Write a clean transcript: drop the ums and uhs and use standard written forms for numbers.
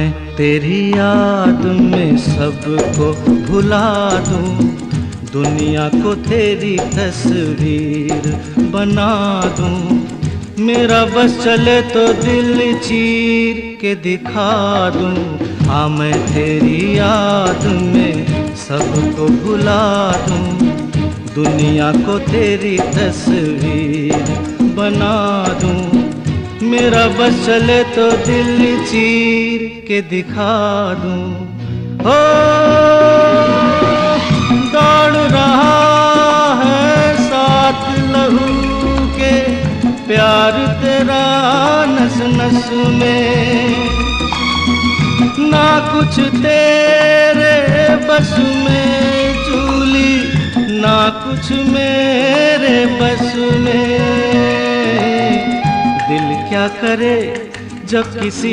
मैं तेरी याद में सबको भुला दूं, दुनिया को तेरी तस्वीर बना दूं। मेरा बस चले तो दिल चीर के दिखा दूं। हाँ मैं तेरी याद में सबको भुला दूं, दुनिया को तेरी तस्वीर बना दूं। मेरा बस चले तो दिल चीर के दिखा दूं। हो दौड़ रहा है साथ लहू के प्यार तेरा नस नस में, ना कुछ तेरे बस में चूली, ना कुछ मेरे बस में। दिल क्या करे जब किसी